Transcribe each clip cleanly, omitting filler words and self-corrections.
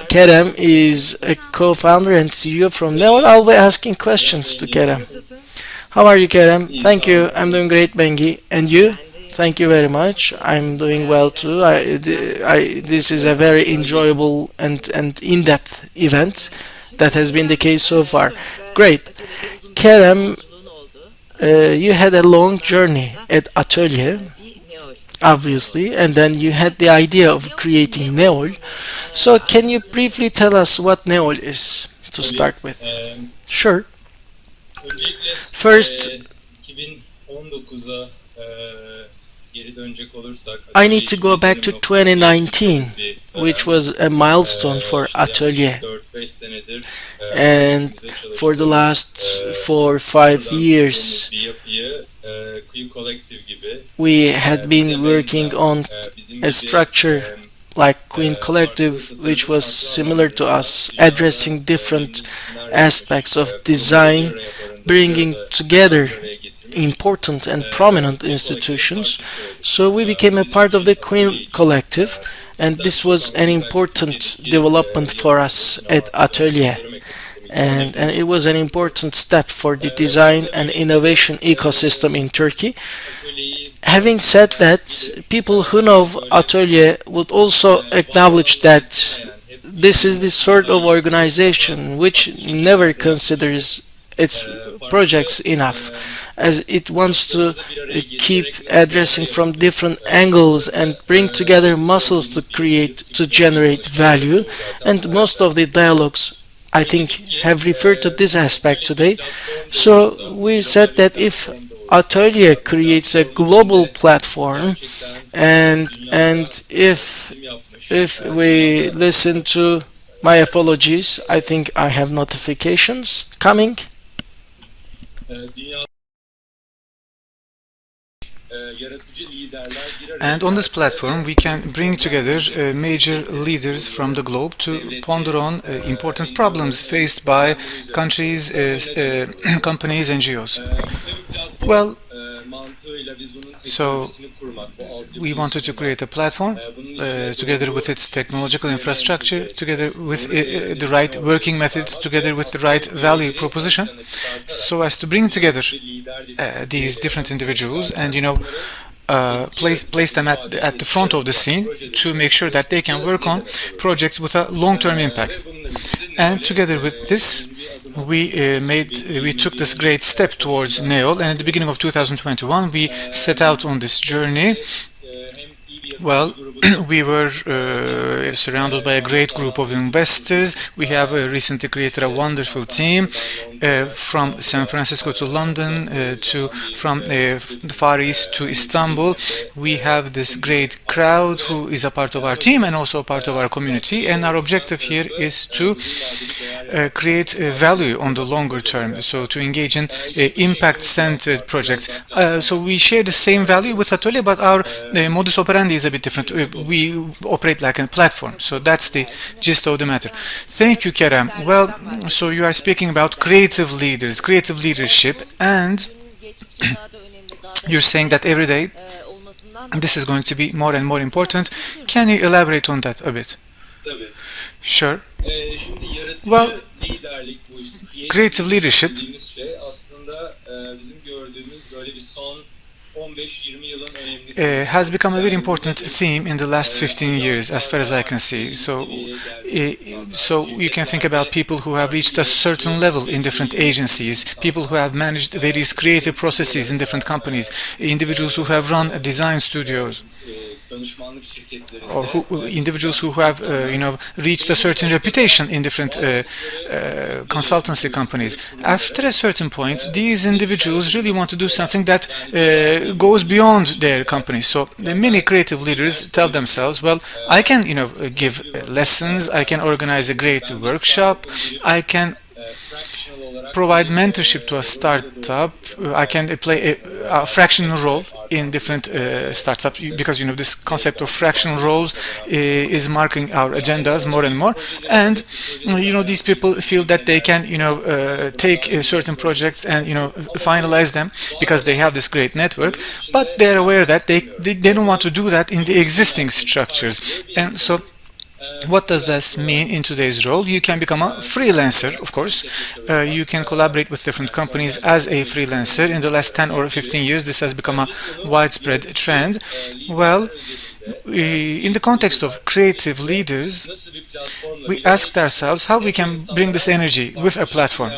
Kerem is a co-founder and CEO from Neol. I'll be asking questions to Kerem. How are you, Kerem? Thank you. I'm doing great, Bengi. And you? Thank you very much. I'm doing well too. This is a very enjoyable and in-depth event. That has been the case so far. Great. Kerem, you had a long journey at Atelier, obviously, and then you had the idea of creating Neol. So, can you briefly tell us what Neol is to start with? Sure. First, I need to go back to 2019, which was a milestone for Atelier. And for the last 4 or 5 years, we had been working on a structure like Queen Collective, which was similar to us, addressing different aspects of design, bringing together important and prominent institutions. So we became a part of the Queen Collective, and this was an important development for us at Atelier. And it was an important step for the design and innovation ecosystem in Turkey. Having said that, people who know Atelier would also acknowledge that this is the sort of organization which never considers its projects enough, as it wants to keep addressing from different angles and bring together muscles to generate value. And most of the dialogues, I think, have referred to this aspect today. So we said that if Atelier creates a global platform, and if we listen to my apologies, I think I have notifications coming. And on this platform, we can bring together major leaders from the globe to ponder on important problems faced by countries, companies, NGOs. Well, so we wanted to create a platform together with its technological infrastructure, together with the right working methods, together with the right value proposition, so as to bring together these different individuals and, place them at the front of the scene to make sure that they can work on projects with a long-term impact. And together with this, we took this great step towards Neol, and at the beginning of 2021 we set out on this journey. Well, we were surrounded by a great group of investors. We have recently created a wonderful team from San Francisco to London, from the Far East to Istanbul. We have this great crowd who is a part of our team and also a part of our community. And our objective here is to create value on the longer term, so to engage in impact-centered projects. So we share the same value with Atelier, but our modus operandi is a bit different. We operate like a platform, so that's the gist of the matter. Thank you, Kerem. Well, so you are speaking about creative leaders, creative leadership, and you're saying that every day this is going to be more and more important. Can you elaborate on that a bit? Sure. Well, creative leadership has become a very important theme in the last 15 years, as far as I can see. So you can think about people who have reached a certain level in different agencies, people who have managed various creative processes in different companies, individuals who have run design studios, or individuals who have reached a certain reputation in different consultancy companies. After a certain point, these individuals really want to do something that goes beyond their company. So many creative leaders tell themselves, well, I can give lessons, I can organize a great workshop, I can provide mentorship to a startup, I can play a fractional role in different startups, because this concept of fractional roles is marking our agendas more and more. And these people feel that they can take certain projects and finalize them because they have this great network, but they're aware that they don't want to do that in the existing structures. And so What does this mean in today's role? You can become a freelancer, of course. You can collaborate with different companies as a freelancer. In the last 10 or 15 years, this has become a widespread trend. Well, in the context of creative leaders, we asked ourselves how we can bring this energy with a platform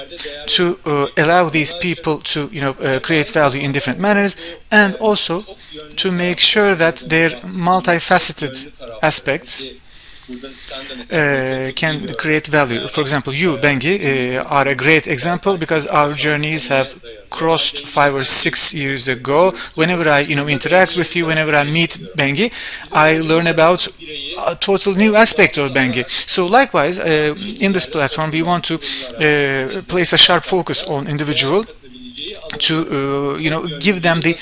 to allow these people to create value in different manners, and also to make sure that their multifaceted aspects can create value. For example, you, Bengi, are a great example because our journeys have crossed 5 or 6 years ago. Whenever I interact with you, whenever I meet Bengi, I learn about a total new aspect of Bengi. So likewise, in this platform, we want to place a sharp focus on individual to give them the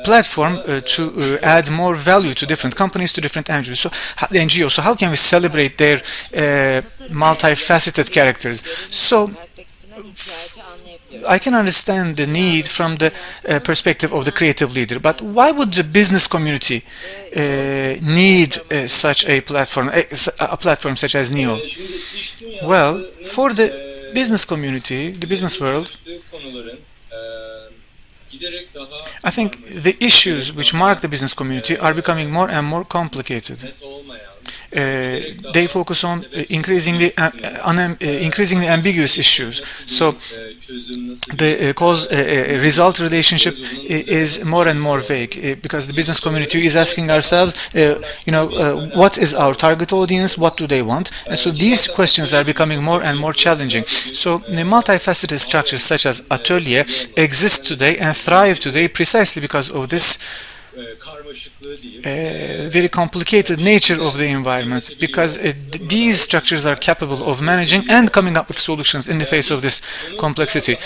platform to add more value to different companies, to different NGOs. So how can we celebrate their multifaceted characters? So I can understand the need from the perspective of the creative leader, but why would the business community need such a platform such as NEOL? Well, for the business community, the business world, I think the issues which mark the business community are becoming more and more complicated. They focus on increasingly ambiguous issues. So the cause-result relationship is more and more vague because the business community is asking ourselves, what is our target audience? What do they want? And so these questions are becoming more and more challenging. So the multifaceted structures such as Atelier exist today and thrive today precisely because of this very complicated nature of the environment, because these structures are capable of managing and coming up with solutions in the face of this complexity.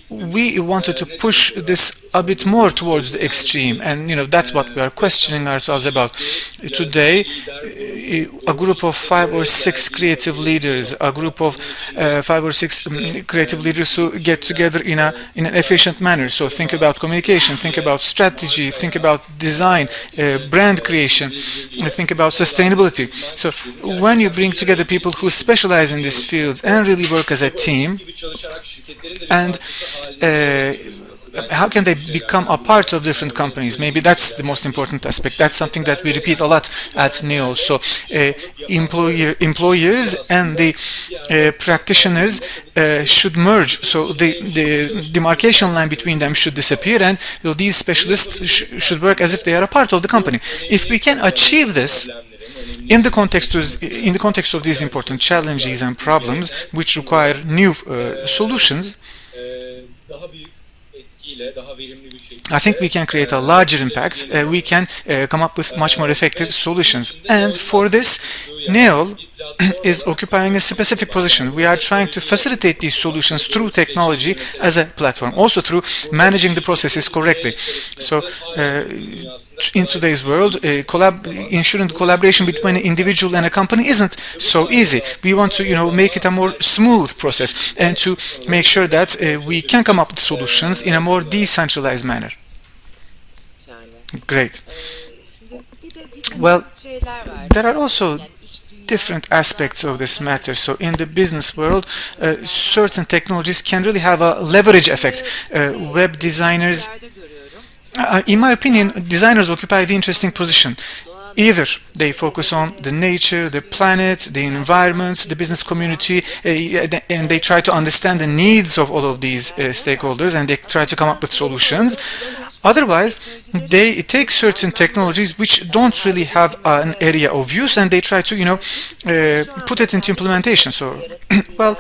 We wanted to push this a bit more towards the extreme, and that's what we are questioning ourselves about. Today, a group of 5 or 6 creative leaders, a group of 5 or 6 creative leaders who get together in an efficient manner. So think about communication, think about strategy, think about design, brand creation, think about sustainability. So when you bring together people who specialize in these fields and really work as a team, and how can they become a part of different companies? Maybe that's the most important aspect. That's something that we repeat a lot at NEOL. So employers and the practitioners should merge. So the demarcation line between them should disappear, and these specialists should work as if they are a part of the company. If we can achieve this, in the context of these important challenges and problems which require new solutions, I think we can create a larger impact. We can come up with much more effective solutions. And for this, NEOL is occupying a specific position. We are trying to facilitate these solutions through technology as a platform, also through managing the processes correctly. So in today's world, ensuring the collaboration between an individual and a company isn't so easy. We want to make it a more smooth process and to make sure that we can come up with solutions in a more decentralized manner. Great. Well, there are also different aspects of this matter. So in the business world, certain technologies can really have a leverage effect. Web designers, in my opinion, designers occupy a very interesting position. Either they focus on the nature, the planet, the environment, the business community, and they try to understand the needs of all of these stakeholders, and they try to come up with solutions. Otherwise, they take certain technologies which don't really have an area of use, and they try to, put it into implementation. So, well,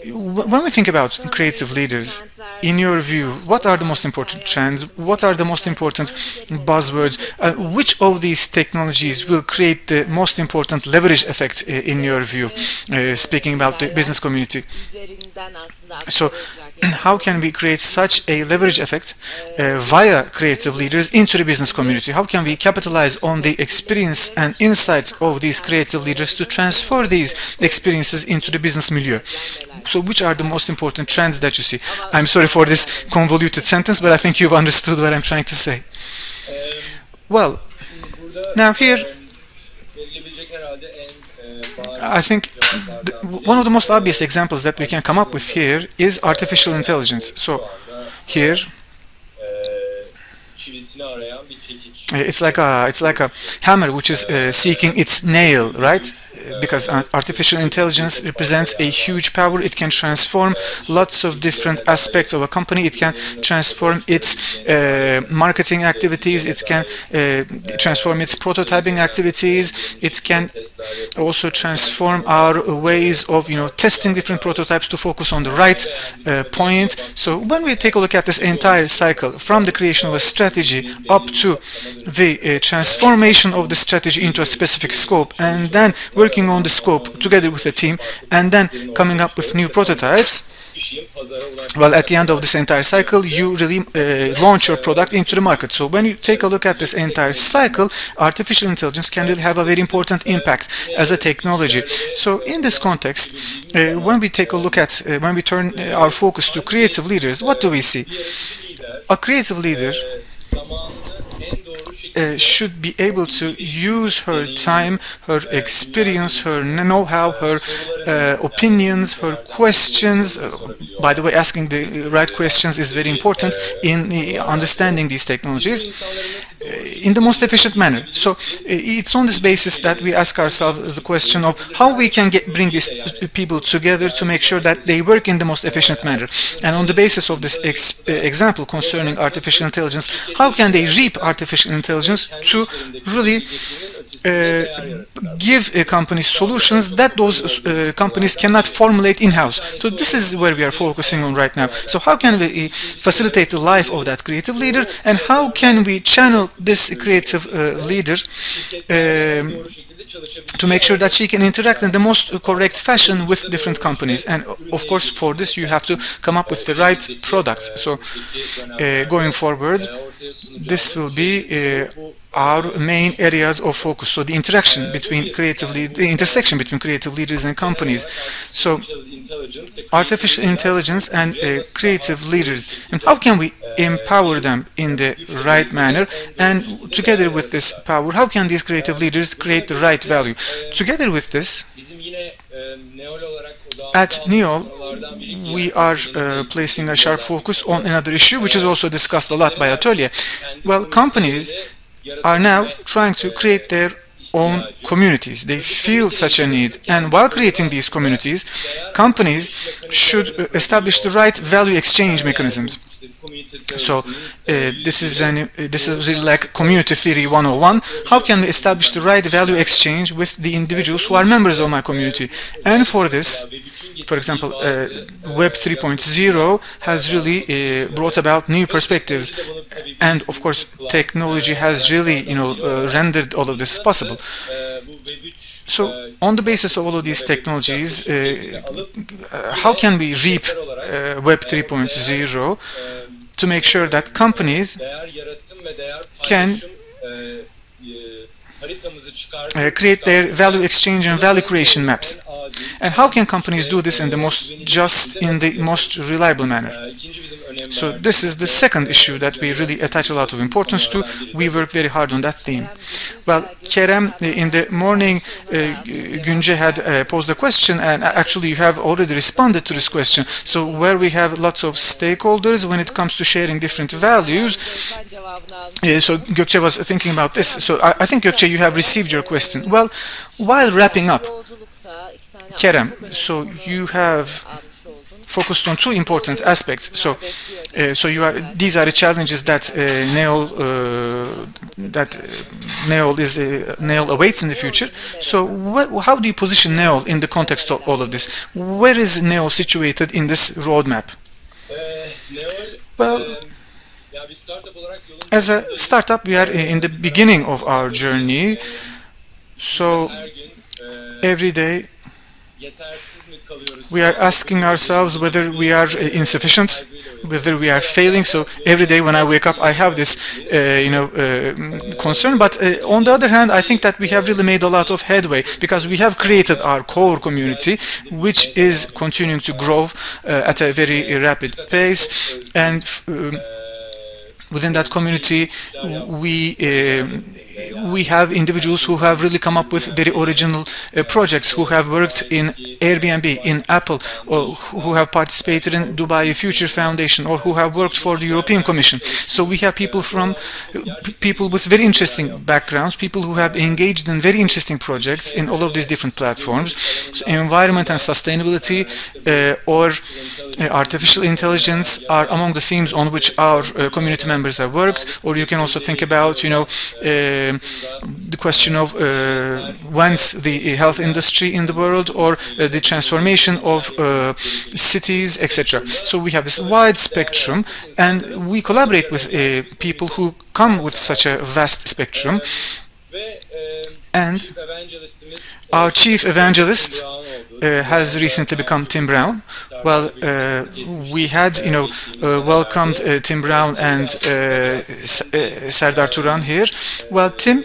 when we think about creative leaders, in your view, what are the most important trends? What are the most important buzzwords? Which of these technologies will create the most important leverage effect in your view, speaking about the business community? So, how can we create such a leverage effect via creative leaders into the business community? How can we capitalize on the experience and insights of these creative leaders to transfer these experiences into the business milieu? So which are the most important trends that you see? I'm sorry for this convoluted sentence, but I think you've understood what I'm trying to say. Well, now here I think one of the most obvious examples that we can come up with here is artificial intelligence. So here it's like a hammer which is seeking its nail, right? Because artificial intelligence represents a huge power. It can transform lots of different aspects of a company. It can transform its marketing activities. It can transform its prototyping activities. It can also transform our ways of testing different prototypes to focus on the right point. So when we take a look at this entire cycle from the creation of a strategy up to the transformation of the strategy into a specific scope, and then working on the scope together with the team, and then coming up with new prototypes, well, at the end of this entire cycle, you really launch your product into the market. So when you take a look at this entire cycle, artificial intelligence can really have a very important impact as a technology. So in this context, when we take a look at, when we turn our focus to creative leaders, what do we see? A creative leader should be able to use her time, her experience, her know-how, her opinions, her questions. By the way, asking the right questions is very important in understanding these technologies in the most efficient manner. So it's on this basis that we ask ourselves the question of how we can bring these people together to make sure that they work in the most efficient manner. And on the basis of this example concerning artificial intelligence, how can they reap artificial intelligence to really give companies solutions that those companies cannot formulate in-house. So this is where we are focusing on right now. So how can we facilitate the life of that creative leader, and how can we channel this creative leader to make sure that she can interact in the most correct fashion with different companies. And of course, for this you have to come up with the right products. So going forward, this will be our main areas of focus. So the interaction between the intersection between creative leaders and companies. So artificial intelligence and creative leaders, and how can we empower them in the right manner, and together with this power, how can these creative leaders create the right value? Together with this, at NEOL, we are placing a sharp focus on another issue which is also discussed a lot by Atölye. Well, companies are now trying to create their own communities. They feel such a need, and while creating these communities, companies should establish the right value exchange mechanisms. So this is really like community theory 101. How can we establish the right value exchange with the individuals who are members of my community? And for this, for example, Web 3.0 has really brought about new perspectives, and of course technology has really rendered all of this possible. So on the basis of all of these technologies, how can we reap Web 3.0 to make sure that companies can create their value exchange and value creation maps? And how can companies do this in the most reliable manner? So this is the second issue that we really attach a lot of importance to. We work very hard on that theme. Well, Kerem, in the morning, Günce had posed a question, and actually you have already responded to this question. So where we have lots of stakeholders when it comes to sharing different values, so Gökçe was thinking about this. So I think, Gökçe, you have received your question. Well, while wrapping up, Kerem, so you have focused on two important aspects. So, these are the challenges that NEOL awaits in the future. So, how do you position NEOL in the context of all of this? Where is NEOL situated in this roadmap? Well, as a startup, we are in the beginning of our journey. So, every day we are asking ourselves whether we are insufficient, whether we are failing. So every day when I wake up, I have this, concern. But on the other hand, I think that we have really made a lot of headway, because we have created our core community, which is continuing to grow at a very rapid pace. And within that community, we we have individuals who have really come up with very original projects, who have worked in Airbnb, in Apple, or who have participated in Dubai Future Foundation, or who have worked for the European Commission. So we have people with very interesting backgrounds, people who have engaged in very interesting projects in all of these different platforms. So environment and sustainability or artificial intelligence are among the themes on which our community members have worked. Or you can also think about, the question of once the health industry in the world, or the transformation of cities, etc. So we have this wide spectrum, and we collaborate with people who come with such a vast spectrum. And our chief evangelist has recently become Tim Brown. Well, we had, welcomed Tim Brown and Serdar Turan here. Well, Tim,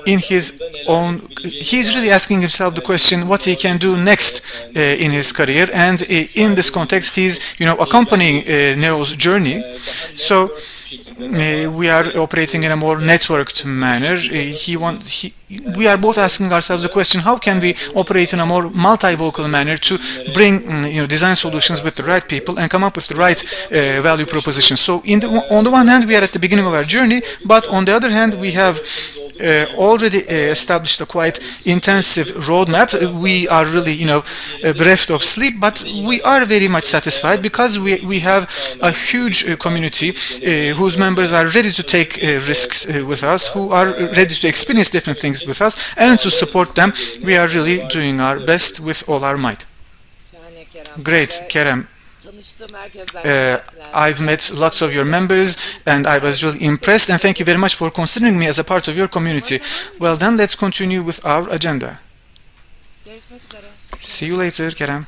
in his own, he's really asking himself the question what he can do next in his career, and in this context, he's, accompanying Neo's journey. So we are operating in a more networked manner. We are both asking ourselves the question: how can we operate in a more multi-vocal manner to bring, design solutions with the right people and come up with the right value proposition? So, on the one hand, we are at the beginning of our journey, but on the other hand, we have already established a quite intensive roadmap. We are really, bereft of sleep, but we are very much satisfied because we have a huge community whose members are ready to take risks with us, who are ready to experience different things with us, and to support them. We are really doing our best with all our might. Great, Kerem. I've met lots of your members and I was really impressed, and thank you very much for considering me as a part of your community. Well then, let's continue with our agenda. See you later, Kerem.